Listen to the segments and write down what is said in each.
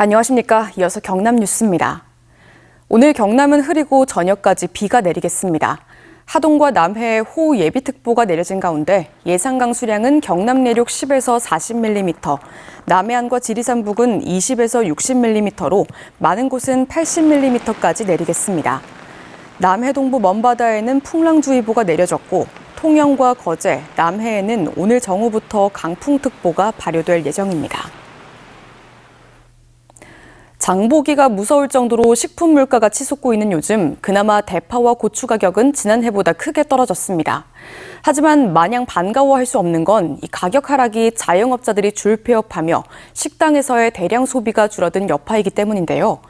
안녕하십니까. 이어서 경남 뉴스입니다. 오늘 경남은 흐리고 저녁까지 비가 내리겠습니다. 하동과 남해에 호우 예비특보가 내려진 가운데 예상 강수량은 경남 내륙 10에서 40mm, 남해안과 지리산 부근 20에서 60mm로 많은 곳은 80mm까지 내리겠습니다. 남해 동부 먼바다에는 풍랑주의보가 내려졌고 통영과 거제, 남해에는 오늘 정오부터 강풍특보가 발효될 예정입니다. 장보기가 무서울 정도로 식품 물가가 치솟고 있는 요즘 그나마 대파와 고추 가격은 지난해보다 크게 떨어졌습니다. 하지만 마냥 반가워할 수 없는 건 이 가격 하락이 자영업자들이 줄 폐업하며 식당에서의 대량 소비가 줄어든 여파이기 때문인데요.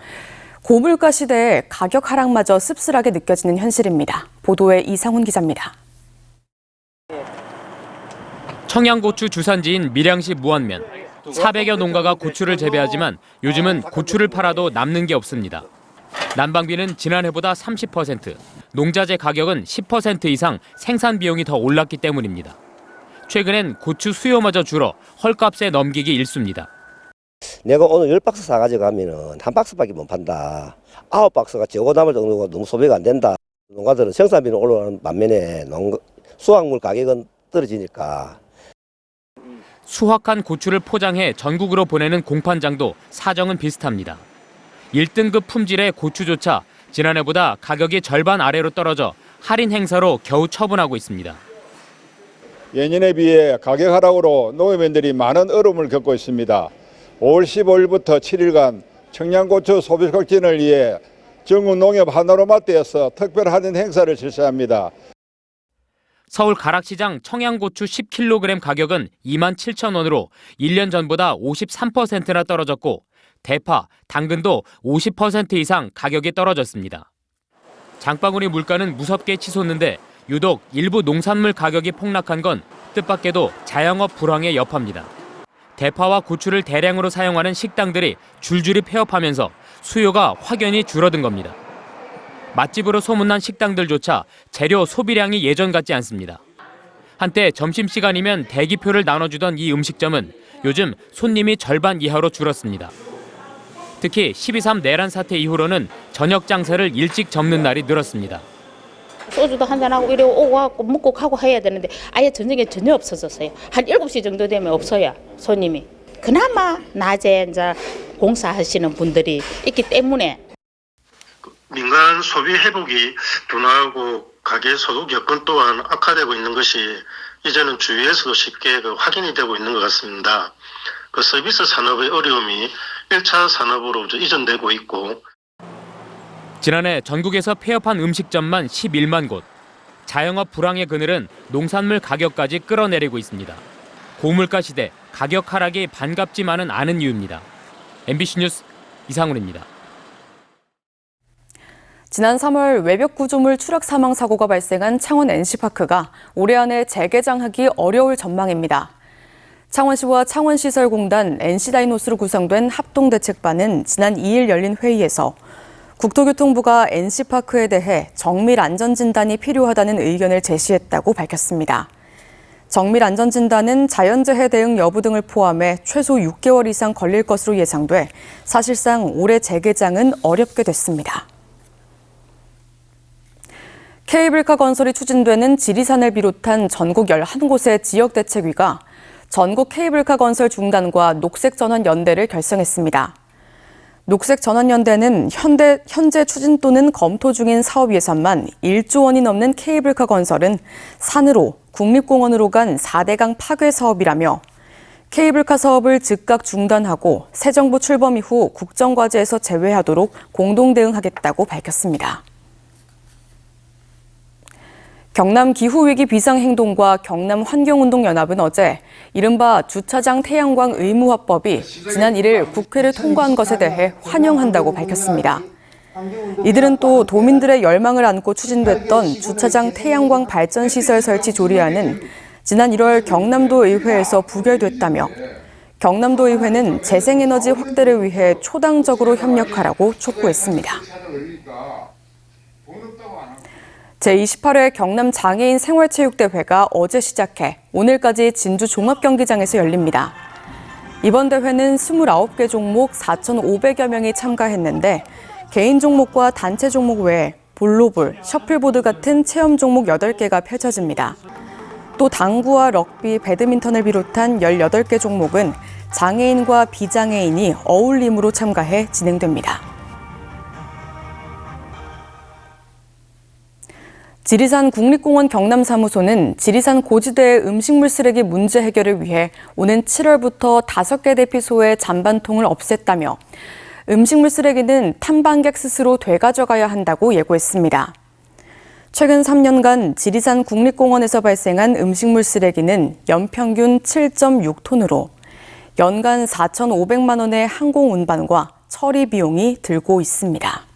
고물가 시대에 가격 하락마저 씁쓸하게 느껴지는 현실입니다. 보도에 이상훈 기자입니다. 청양고추 주산지인 밀양시 무안면. 400여 농가가 고추를 재배하지만 요즘은 고추를 팔아도 남는 게 없습니다. 난방비는 지난해보다 30%, 농자재 가격은 10% 이상 생산 비용이 더 올랐기 때문입니다. 최근엔 고추 수요마저 줄어 헐값에 넘기기 일쑤입니다. 내가 오늘 10박스 사가지고 가면은 한 박스밖에 못 판다. 9박스가 재고 남을 정도가 너무 소비가 안 된다. 농가들은 생산비는 올라가는 반면에 수확물 가격은 떨어지니까. 수확한 고추를 포장해 전국으로 보내는 공판장도 사정은 비슷합니다. 1등급 품질의 고추조차 지난해보다 가격이 절반 아래로 떨어져 할인 행사로 겨우 처분하고 있습니다. 예년에 비해 가격 하락으로 농업인들이 많은 어려움을 겪고 있습니다. 5월 15일부터 7일간 청양고추 소비 촉진을 위해 전국 농협 하나로마트에서 특별 할인 행사를 실시합니다. 서울 가락시장 청양고추 10kg 가격은 27,000원으로 1년 전보다 53%나 떨어졌고 대파, 당근도 50% 이상 가격이 떨어졌습니다. 장바구니 물가는 무섭게 치솟는데 유독 일부 농산물 가격이 폭락한 건 뜻밖에도 자영업 불황의 여파입니다. 대파와 고추를 대량으로 사용하는 식당들이 줄줄이 폐업하면서 수요가 확연히 줄어든 겁니다. 맛집으로 소문난 식당들조차 재료 소비량이 예전 같지 않습니다. 한때 점심시간이면 대기표를 나눠주던 이 음식점은 요즘 손님이 절반 이하로 줄었습니다. 특히 12.3 내란 사태 이후로는 저녁 장사를 일찍 접는 날이 늘었습니다. 소주도 한잔하고 이래 오고 먹고 가고 해야 되는데 아예 저녁에 전혀 없어졌어요. 한 7시 정도 되면 없어요, 손님이. 그나마 낮에 이제 공사하시는 분들이 있기 때문에 민간 소비 회복이 둔화하고 가계 소득 여건 또한 악화되고 있는 것이 이제는 주위에서도 쉽게 확인이 되고 있는 것 같습니다. 서비스 산업의 어려움이 1차 산업으로 이전되고 있고 지난해 전국에서 폐업한 음식점만 11만 곳. 자영업 불황의 그늘은 농산물 가격까지 끌어내리고 있습니다. 고물가 시대 가격 하락이 반갑지만은 않은 이유입니다. MBC 뉴스 이상훈입니다. 지난 3월 외벽 구조물 추락 사망 사고가 발생한 창원 NC파크가 올해 안에 재개장하기 어려울 전망입니다. 창원시와 창원시설공단, NC다이노스로 구성된 합동대책반은 지난 2일 열린 회의에서 국토교통부가 NC파크에 대해 정밀 안전진단이 필요하다는 의견을 제시했다고 밝혔습니다. 정밀 안전진단은 자연재해 대응 여부 등을 포함해 최소 6개월 이상 걸릴 것으로 예상돼 사실상 올해 재개장은 어렵게 됐습니다. 케이블카 건설이 추진되는 지리산을 비롯한 전국 11곳의 지역대책위가 전국 케이블카 건설 중단과 녹색전환연대를 결성했습니다. 녹색전환연대는 현재 추진 또는 검토 중인 사업 예산만 1조 원이 넘는 케이블카 건설은 산으로, 국립공원으로 간 4대강 파괴 사업이라며 케이블카 사업을 즉각 중단하고 새 정부 출범 이후 국정과제에서 제외하도록 공동 대응하겠다고 밝혔습니다. 경남 기후위기 비상행동과 경남환경운동연합은 어제 이른바 주차장 태양광 의무화법이 지난 1일 국회를 통과한 것에 대해 환영한다고 밝혔습니다. 이들은 또 도민들의 열망을 안고 추진됐던 주차장 태양광 발전시설 설치 조례안은 지난 1월 경남도 의회에서 부결됐다며 경남도 의회는 재생에너지 확대를 위해 초당적으로 협력하라고 촉구했습니다. 제28회 경남장애인 생활체육대회가 어제 시작해 오늘까지 진주 종합경기장에서 열립니다. 이번 대회는 29개 종목 4,500여 명이 참가했는데 개인 종목과 단체 종목 외에 볼로볼, 셔플보드 같은 체험 종목 8개가 펼쳐집니다. 또 당구와 럭비, 배드민턴을 비롯한 18개 종목은 장애인과 비장애인이 어울림으로 참가해 진행됩니다. 지리산 국립공원 경남사무소는 지리산 고지대의 음식물 쓰레기 문제 해결을 위해 오는 7월부터 5개 대피소의 잔반통을 없앴다며 음식물 쓰레기는 탐방객 스스로 되가져가야 한다고 예고했습니다. 최근 3년간 지리산 국립공원에서 발생한 음식물 쓰레기는 연평균 7.6톤으로 연간 4,500만 원의 항공 운반과 처리 비용이 들고 있습니다.